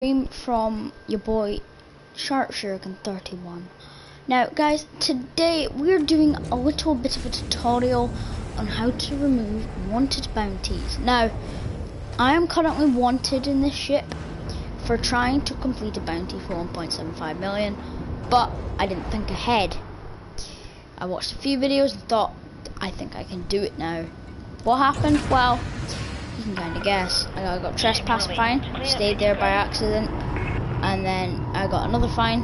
Stream from your boy SharkShuriken31. Now guys, today we're doing a little bit of a tutorial on how to remove wanted bounties. Now, I am currently wanted in this ship for trying to complete a bounty for 1.75 million, but I didn't think ahead. I watched a few videos and thought, I think I can do it now. What happened? Well, you can kind of guess. I got trespass fine, stayed there by accident, and then I got another fine,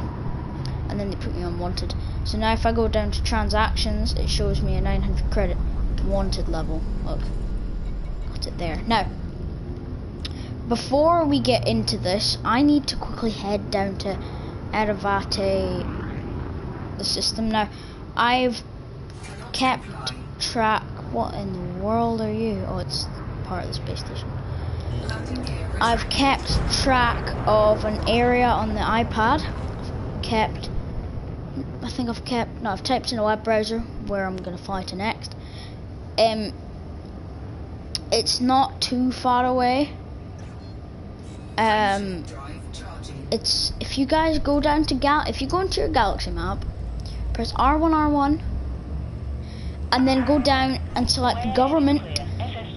and then they put me on wanted. So now if I go down to transactions, it shows me a 900 credit wanted level. Look, got it there. Now, before we get into this, I need to quickly head down to Eravate, the system. Now, I've kept track. What in the world are you? Oh, it's part of the space station. I've kept track of an area on the iPad. I've typed in a web browser where I'm gonna fly to next. It's not too far away. It's, if you guys go down to if you go into your galaxy map, press R1, and then go down and select the government,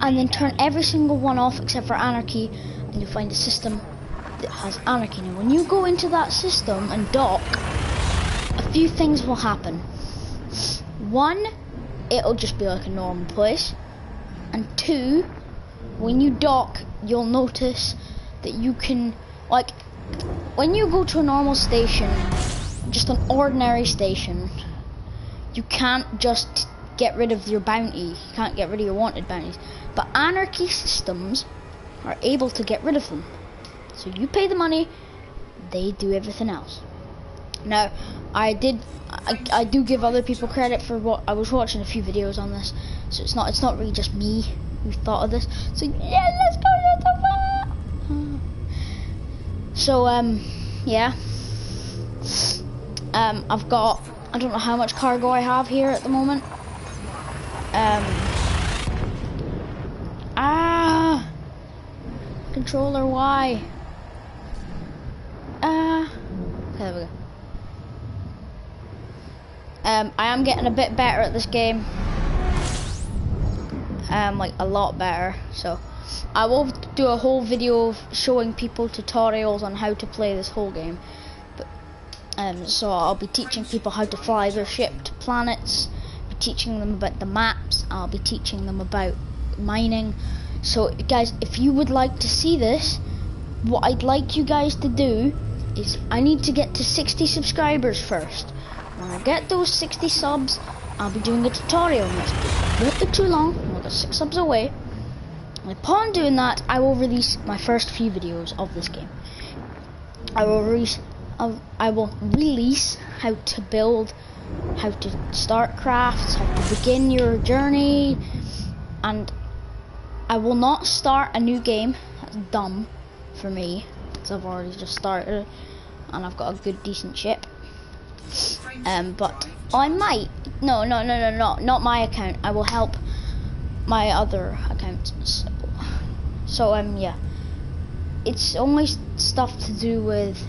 and then turn every single one off except for anarchy, and you'll find a system that has anarchy. Now when you go into that system and dock, a few things will happen. One, it'll just be like a normal place, and two, when you dock, you'll notice that you can, like, when you go to a normal station, just an ordinary station, you can't just get rid of your bounty, you can't get rid of your wanted bounties, but anarchy systems are able to get rid of them. So you pay the money, they do everything else. Now, I do give other people credit for what I was watching a few videos on this, so it's not really just me who thought of this. So yeah, let's go to the So yeah, I've got, I don't know how much cargo I have here at the moment. Controller, why? Okay, there we go. I am getting a bit better at this game. Like a lot better. So I will do a whole video showing people tutorials on how to play this whole game. But so I'll be teaching people how to fly their ship to planets, be teaching them about the maps, I'll be teaching them about mining. So guys, if you would like to see this, what I'd like you guys to do is, I need to get to 60 subscribers first. When I get those 60 subs, I'll be doing a tutorial next week. It won't be too long, I'll get 6 subs away. And upon doing that, I will release my first few videos of this game. I will release how to build, how to start crafts, how to begin your journey, and I will not start a new game. That's dumb for me, because I've already just started and I've got a good decent ship. But I might, no, not my account. I will help my other accounts. So yeah, it's only stuff to do with,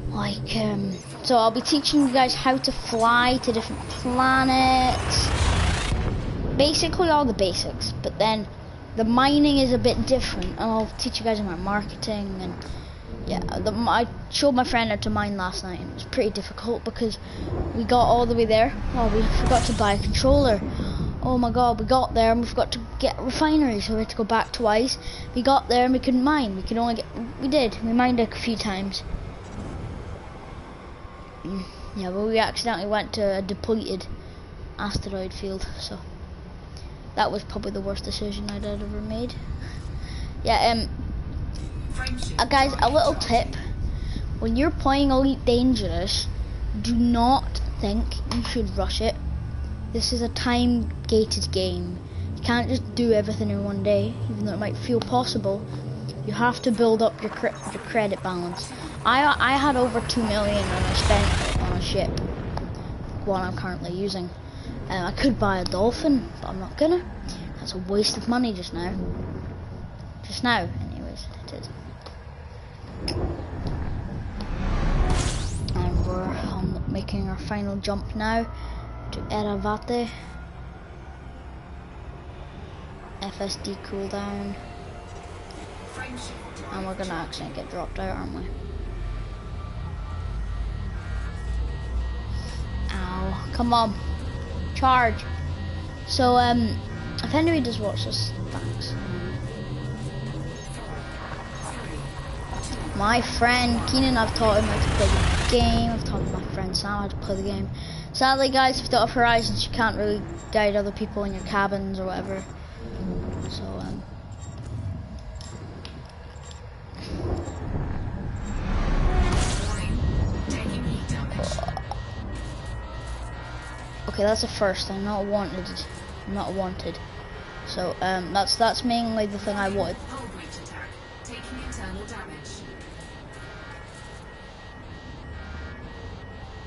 like, so I'll be teaching you guys how to fly to different planets, basically all the basics, but then the mining is a bit different, and I'll teach you guys about marketing. And yeah, I showed my friend how to mine last night, and it was pretty difficult because we got all the way there. Oh, we forgot to buy a controller. Oh my god, we got there and we forgot to get a refinery, so we had to go back twice. We got there and we couldn't mine. We mined a few times. Yeah, but we accidentally went to a depleted asteroid field, so that was probably the worst decision I'd ever made. Yeah, guys, a little tip: when you're playing Elite Dangerous, do not think you should rush it. This is a time-gated game. You can't just do everything in one day, even though it might feel possible. You have to build up your credit balance. I had over 2 million when I spent it on a ship, one I'm currently using. I could buy a dolphin, but I'm not gonna. That's a waste of money just now. Anyways, it is. final jump now to Eravate. FSD cooldown. And we're gonna actually get dropped out, aren't we? Ow, come on. Charge. So, if anybody does watch this, thanks. My friend Keenan, I've taught him how to play the game. I've taught my friend Sam how to play the game. Sadly, guys, if you don't have Horizons, you can't really guide other people in your cabins or whatever. So, okay, that's a first. I'm not wanted. I'm not wanted. So, that's mainly the thing I wanted.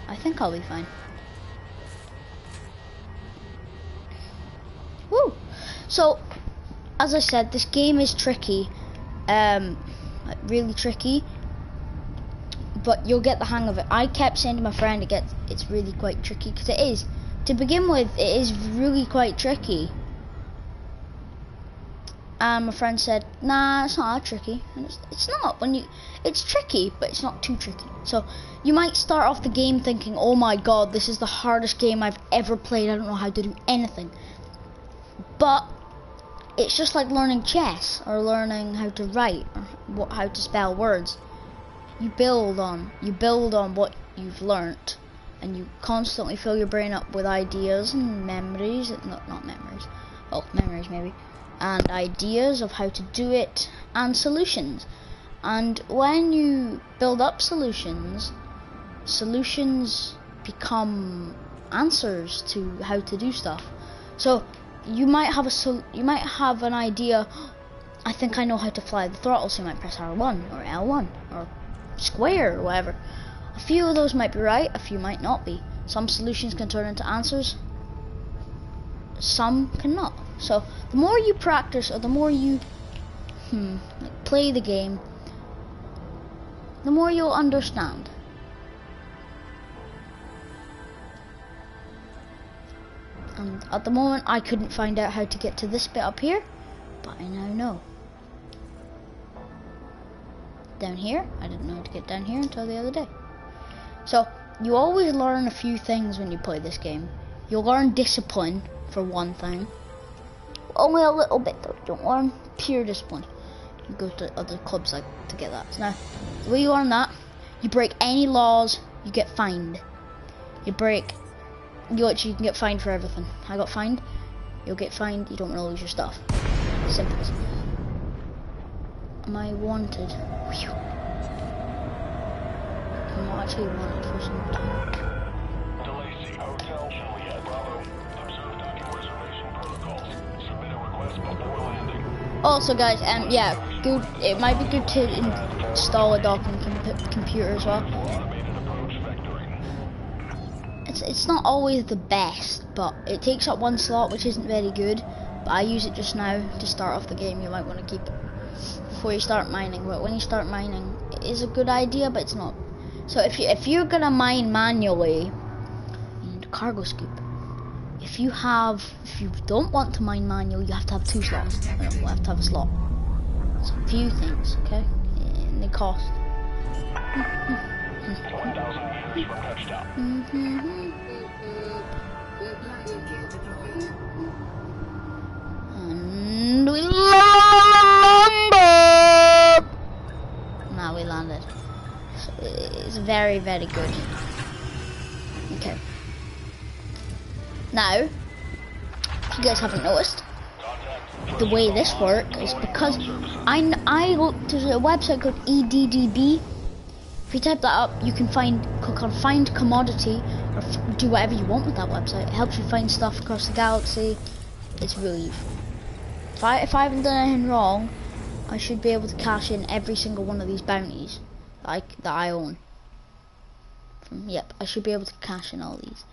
I think I'll be fine. Woo! So, as I said, this game is tricky. Really tricky. But you'll get the hang of it. I kept saying to my friend it's really quite tricky, because it is. To begin with, it is really quite tricky. And my friend said, nah, it's not that tricky. And it's not. It's tricky, but it's not too tricky. So you might start off the game thinking, oh my god, this is the hardest game I've ever played. I don't know how to do anything. But it's just like learning chess or learning how to write or how to spell words. You build on what you've learnt, and you constantly fill your brain up with ideas and memories. Not memories. Oh, memories maybe. And ideas of how to do it, and solutions. And when you build up solutions become answers to how to do stuff. So you might have an idea. I think I know how to fly the throttle, so you might press R1 or L1 or square or whatever. A few of those might be right, a few might not be. Some solutions can turn into answers, some cannot. So the more you practice, or the more you play the game, the more you'll understand. And at the moment I couldn't find out how to get to this bit up here, but I now know. Down here, I didn't know how to get down here until the other day. So you always learn a few things when you play this game. You'll learn discipline for one thing. Only a little bit though. You don't learn pure discipline. You go to other clubs like to get that. So now, the way you learn that, you break any laws, you get fined. You actually can get fined for everything. I got fined. You'll get fined. You don't want to lose your stuff. Simple. Am I wanted? Whew. I'm not actually wanted for some time. DeLacy, Hotel Juliet, Bravo. Observe docking reservation protocols. Submit a request before landing. Also, guys, yeah, good. It might be good to install a docking computer as well. It's not always the best, but it takes up one slot, which isn't very good. But I use it just now to start off the game. You might want to keep it before you start mining. But when you start mining, it is a good idea, but it's not. So if you're gonna mine manually, you need a cargo scoop. If you don't want to mine manually, you have to have 2 slots. You have to have a slot. It's a few things, okay? And they cost. 1,000 meters from touchdown. And we landed! Now we landed. So it's very, very good. Okay. Now, if you guys haven't noticed, the way this works is because I looked, there's a website called EDDB. If you type that up, you can click on find commodity, or do whatever you want with that website. It helps you find stuff across the galaxy. It's really useful. If I haven't done anything wrong, I should be able to cash in every single one of these bounties that I own. Yep, I should be able to cash in all these.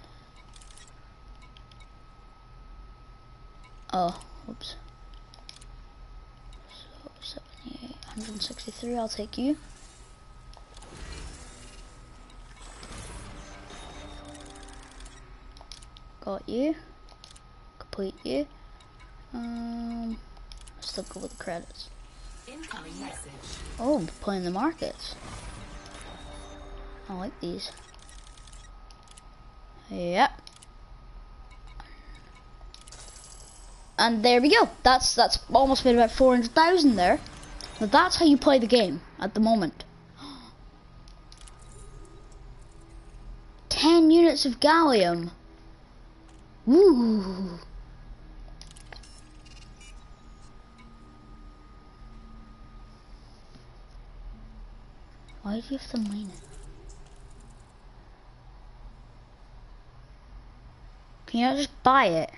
Oh, oops. So 78, 163. I'll take you. got you. Complete you. Still go with the credits. Incoming message. Oh, playing the markets. I like these. Yep. And there we go. That's almost been about 400,000 there. But that's how you play the game at the moment. 10 units of gallium. Woo. Why do you have to mine it? Can you not just buy it?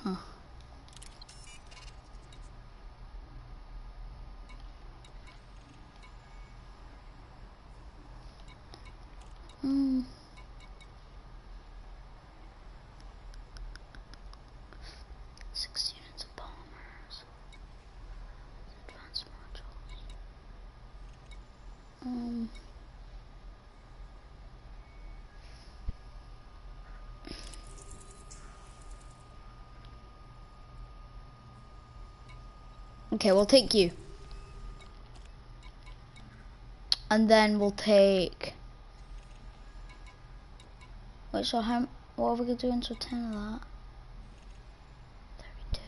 Huh. Hmm. 6 units of polymers. Advanced modules. Okay, we'll take you. And then we'll take... Wait, so what are we gonna do? So 10 of that. 32.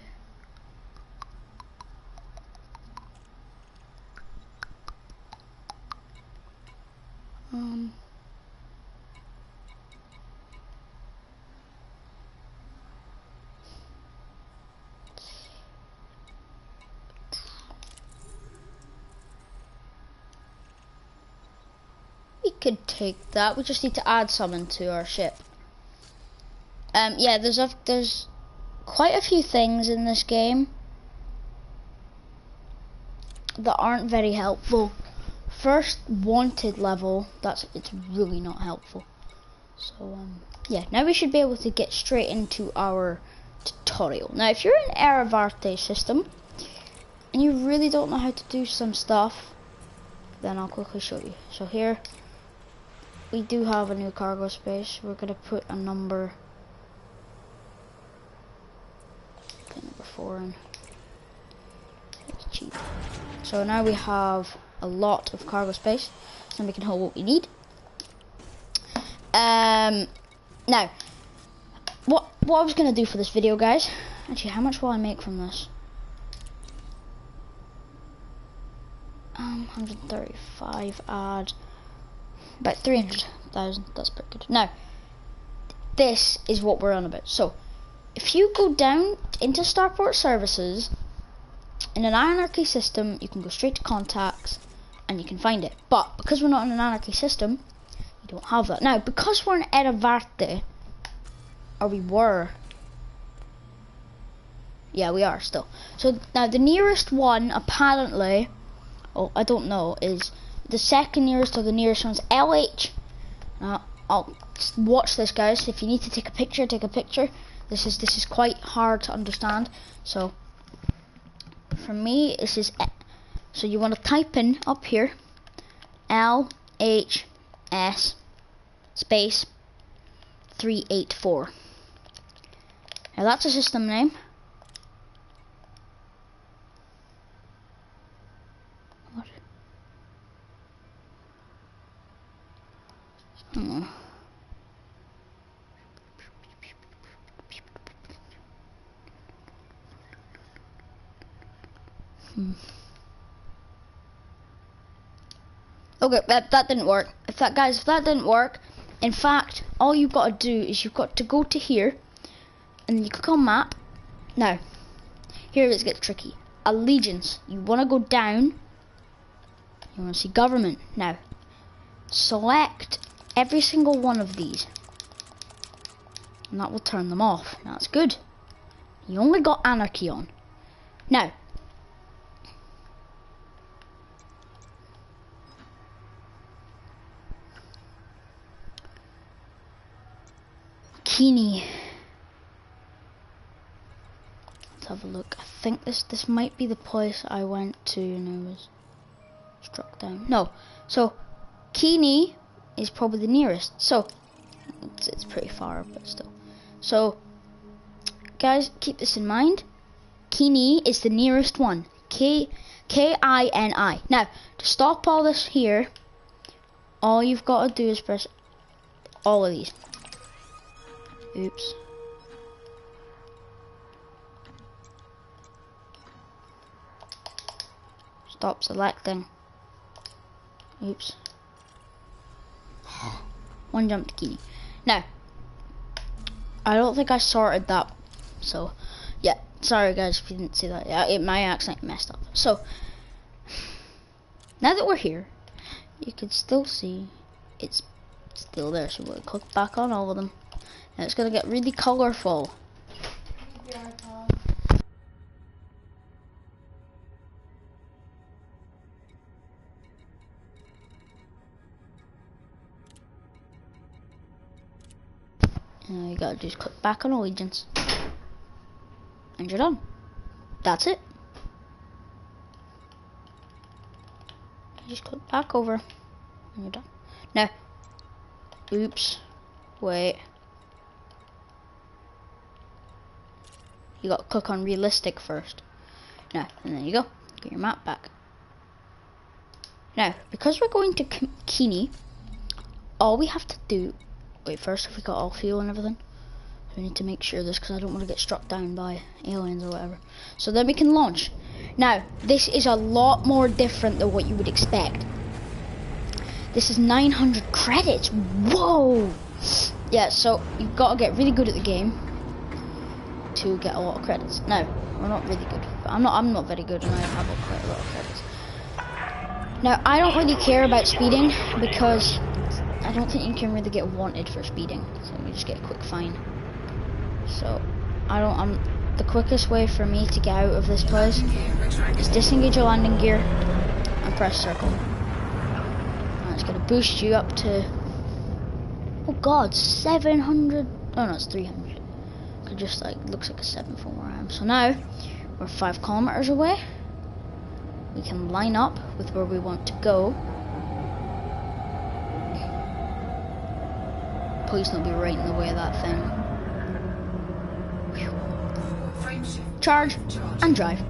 We could take that. We just need to add some into our ship. Yeah, there's quite a few things in this game that aren't very helpful. First wanted level, it's really not helpful. So yeah, now we should be able to get straight into our tutorial. Now if you're in Eravarte system and you really don't know how to do some stuff, then I'll quickly show you. So here we do have a new cargo space. We're gonna put a number, number 4 in. It's cheap. So now we have a lot of cargo space, so we can hold what we need. Now, what I was gonna do for this video, guys. Actually, how much will I make from this? 135. Add about 300,000. That's pretty good. Now, this is what we're on about. So, if you go down into Starport Services in an Anarchy system, you can go straight to contacts and you can find it. But because we're not in an Anarchy system, you don't have that. Now, because we're in Eravarte, or we were, yeah, we are still. So now the nearest one, apparently, oh, I don't know, is the second nearest, or the nearest one's LH. Now, I'll watch this, guys. If you need to take a picture, take a picture. This is quite hard to understand. So for me, this is, so you want to type in up here LHS space 384. Now that's a system name. What? Hang on. Okay, that didn't work. If that didn't work, in fact, all you've got to do is you've got to go to here, and you click on map. Now, here it gets tricky. Allegiance. You want to go down. You want to see government. Now, select every single one of these, and that will turn them off. Now, that's good. You only got anarchy on. Now, Kini. Let's have a look. I think this might be the place I went to and I was struck down. No. So Kini is probably the nearest. So it's pretty far, but still. So guys, keep this in mind. Kini is the nearest one. K-I-N-I. Now, to stop all this here, all you've got to do is press all of these. Oops. Stop selecting. Oops. One jump to Kini. Now, I don't think I sorted that, so yeah. Sorry guys if you didn't see that. Yeah, my accent messed up. So now that we're here, you can still see it's still there. So we'll click back on all of them. Now it's gonna get really colorful. Now you gotta just click back on allegiance. And you're done. That's it. You just click back over and you're done. Now, oops, wait. You got to click on realistic first. Now, and there you go. Get your map back. Now, because we're going to Kini, all we have to do. Wait, first, if we got all fuel and everything. We need to make sure this, because I don't want to get struck down by aliens or whatever. So then we can launch. Now, this is a lot more different than what you would expect. This is 900 credits. Whoa! Yeah, so you've got to get really good at the game to get a lot of credits. Now, we're not really good. I'm not very good, and I have quite a lot of credits. Now, I don't really care about speeding because I don't think you can really get wanted for speeding. So you just get a quick fine. So, the quickest way for me to get out of this place is disengage your landing gear and press circle. And it's going to boost you up to, oh god, 700, oh no, it's 300. It just like looks like a 7 from where I am. So now, we're 5 kilometers away. We can line up with where we want to go. Please don't be right in the way of that thing. Charge and drive.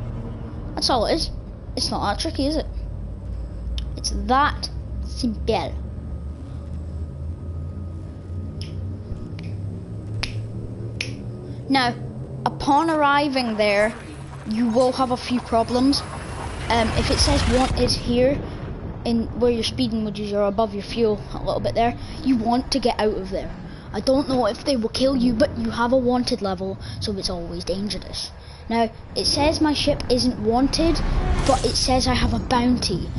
That's all it is. It's not that tricky, is it? It's that simple. Now, upon arriving there, you will have a few problems. If it says wanted here, in where you're speeding, which is you're above your fuel a little bit there, you want to get out of there. I don't know if they will kill you, but you have a wanted level, so it's always dangerous. Now, it says my ship isn't wanted, but it says I have a bounty.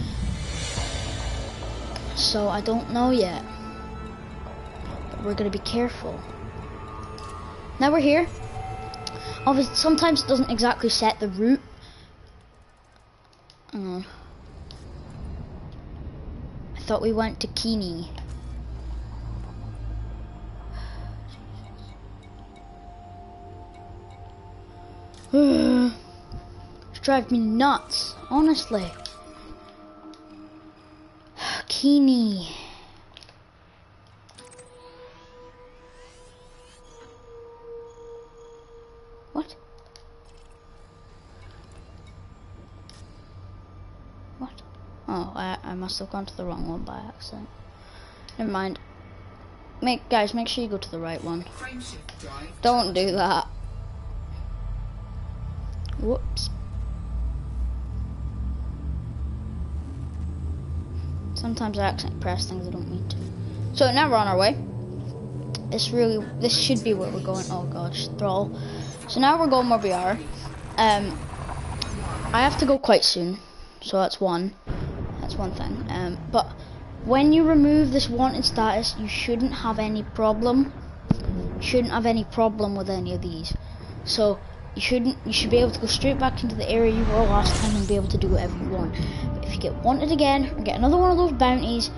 So I don't know yet. But we're going to be careful. Now we're here. Obviously, sometimes it doesn't exactly set the route. I thought we went to Kini. It's driving me nuts, honestly. Kini. What? What? Oh, I must have gone to the wrong one by accident. Never mind. Guys, make sure you go to the right one. Don't do that. Whoops. Sometimes I accidentally press things I don't mean to. So now we're on our way. This should be where we're going. Oh gosh, thrall. So now we're going where we are. I have to go quite soon, so that's one thing. But when you remove this wanted status, you shouldn't have any problem. You shouldn't have any problem with any of these. So you should be able to go straight back into the area you were last time and be able to do whatever you want. But if you get wanted again or get another one of those bounties,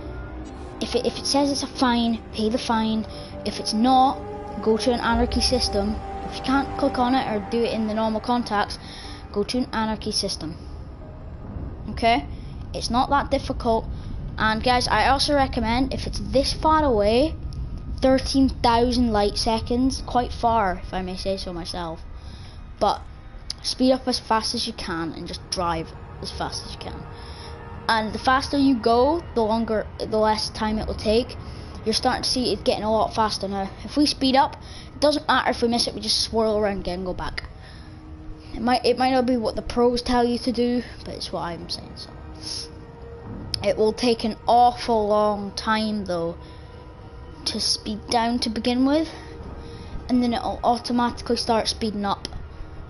if it says it's a fine, pay the fine. If it's not, go to an anarchy system. If you can't click on it or do it in the normal contacts, go to an anarchy system. Okay? It's not that difficult. And guys, I also recommend, if it's this far away, 13,000 light seconds, quite far if I may say so myself, but speed up as fast as you can and just drive as fast as you can. And the faster you go, the less time it will take. You're starting to see it getting a lot faster now. If we speed up, it doesn't matter if we miss it, we just swirl around again and go back. It might not be what the pros tell you to do, but it's what I'm saying. So it will take an awful long time though to speed down to begin with, and then it'll automatically start speeding up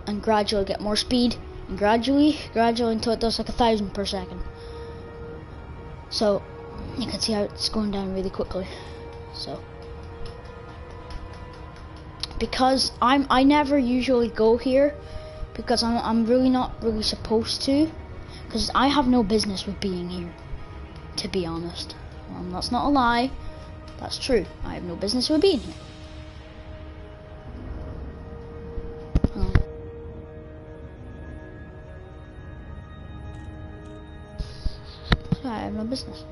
and gradually get more speed, and gradually until it does like 1,000 per second. So you can see how it's going down really quickly. So because I never usually go here, because I'm really not really supposed to, because I have no business with being here, to be honest. That's not a lie, that's true. I have no business with being here. So I have no business.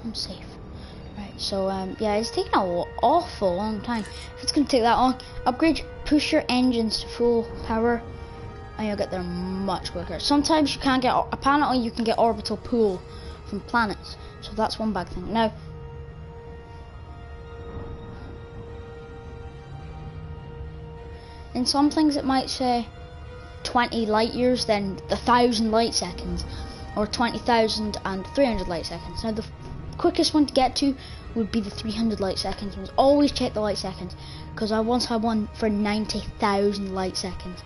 I'm safe. Right, so yeah, it's taking an awful long time. If it's gonna take that long, push your engines to full power, and you'll get there much quicker. Sometimes you can't get, apparently you can get orbital pull from planets, so that's one bad thing. Now, in some things it might say 20 light years, then 1,000 light seconds, or 20,300 light seconds. Now the quickest one to get to would be the 300 light seconds ones. Always check the light seconds, because I once had one for 90,000 light seconds.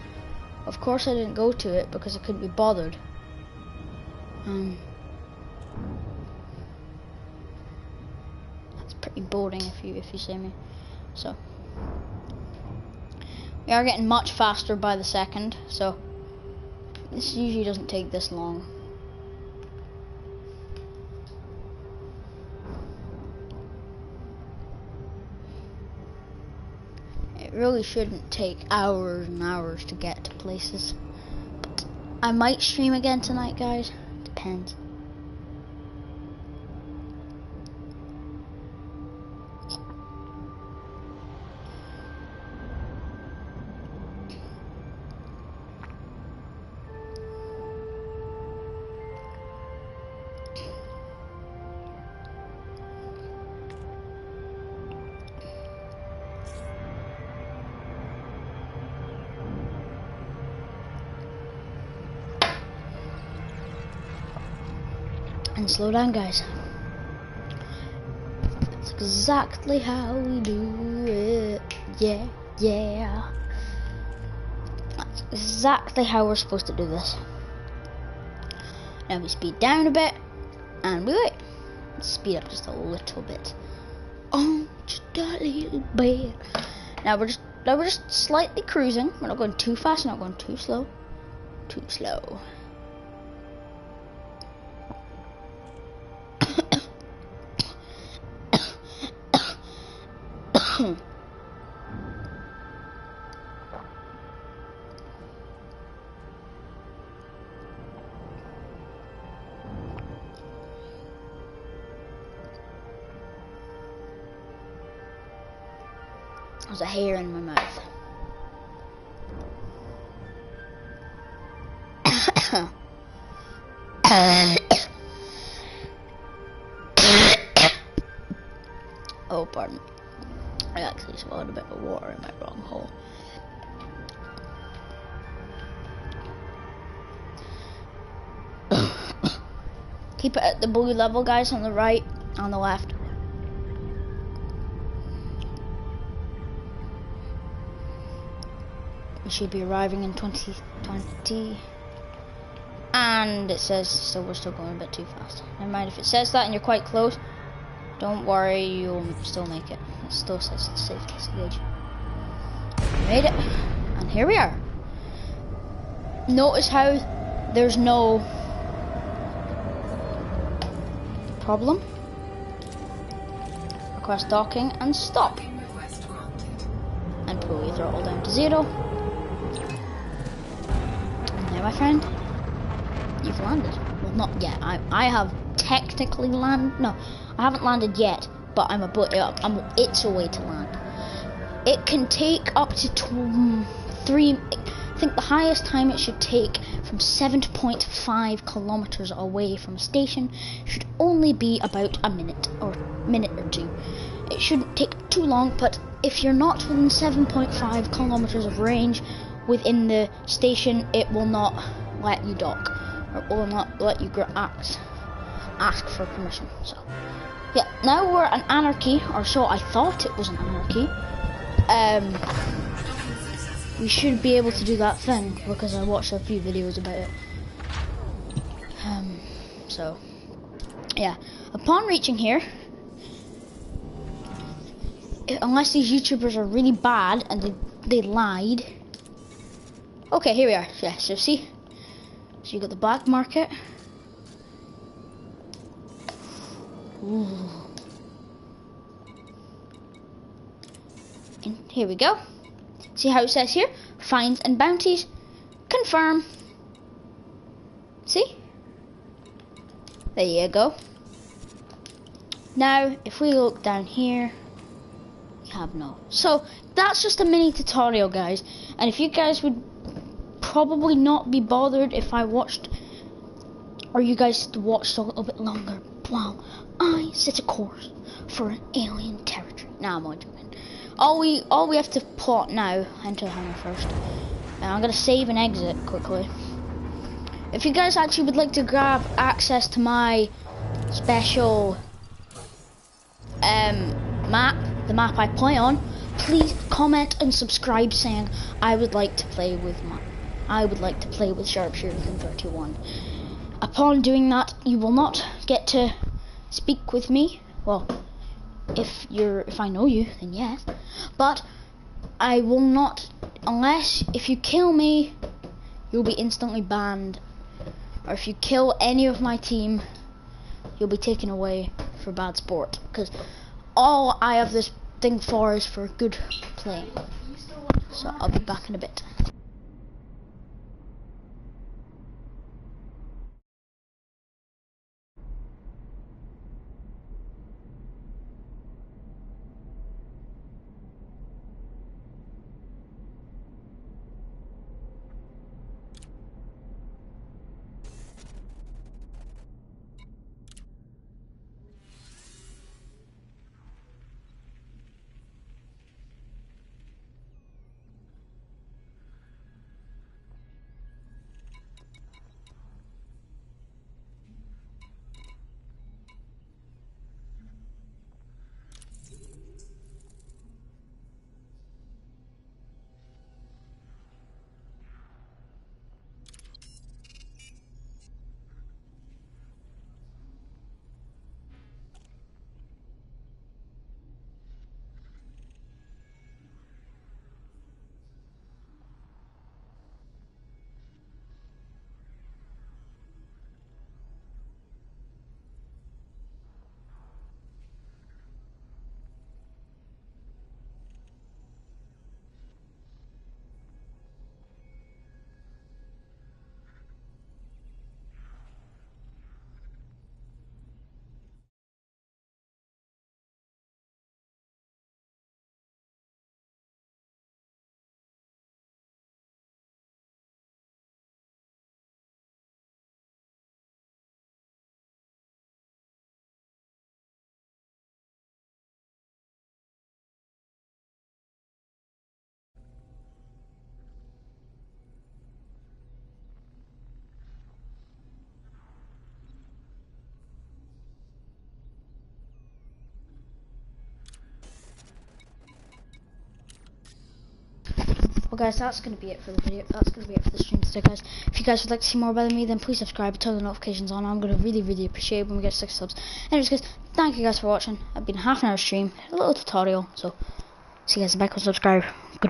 Of course I didn't go to it because I couldn't be bothered. That's pretty boring if you see me. So we are getting much faster by the second, so this usually doesn't take this long. It really shouldn't take hours and hours to get to places. But I might stream again tonight, guys. Depends. And slow down, guys. That's exactly how we do it. Yeah, yeah. That's exactly how we're supposed to do this. Now we speed down a bit, and we wait. Let's speed up just a little bit. Oh, just a little bit. Now we're just slightly cruising. We're not going too fast, not going too slow. Too slow. There's a hair in my mouth. Oh, pardon. I actually swallowed a bit of water in my wrong hole. Keep it at the blue level, guys, on the right, on the left. We should be arriving in 2020. And it says so we're still going a bit too fast. Never mind, if it says that and you're quite close, don't worry, you'll still make it. It still says it's safe to engage. We made it, and here we are. Notice how there's no problem. Request docking and stop. Request granted. And pull your throttle down to 0. And there, my friend, you've landed. Well, not yet. I have technically landed. No, I haven't landed yet, but it's a way to land. It can take up to 3. I think the highest time it should take from 7.5 kilometers away from a station should only be about a minute or 2. It shouldn't take too long, but if you're not within 7.5 kilometers of range within the station, it will not let you dock, or will not let you ask for permission. So yeah, now we're an anarchy, or so I thought it was an anarchy. We should be able to do that thing because I watched a few videos about it. So yeah, upon reaching here, unless these YouTubers are really bad and they lied. Okay, here we are. Yeah, so see, so you got the black market. Ooh. And here we go. See how it says here? Fines and bounties. Confirm. See? There you go. Now, if we look down here, we have no. So, that's just a mini tutorial, guys. And if you guys would probably not be bothered if I watched, or you guys watched a little bit longer while I set a course for an alien territory. Now I'm only joking. All we have to plot now, enter the hangar first. And I'm gonna save and exit quickly. If you guys actually would like to grab access to my special map, the map I play on, please comment and subscribe saying I would like to play with Sharpshooter 31. Upon doing that, you will not get to speak with me. Well, if I know you, then yes. But I will not, unless if you kill me, you'll be instantly banned. Or if you kill any of my team, you'll be taken away for bad sport. Because all I have this thing for is for good playing. So I'll be back in a bit. Well guys, that's going to be it for the video. That's going to be it for the stream today, guys. If you guys would like to see more about me, then please subscribe and turn the notifications on. I'm going to really appreciate it when we get 6 subs. Anyways guys, thank you guys for watching. I've been half an hour stream, a little tutorial, so see you guys back, subscribe.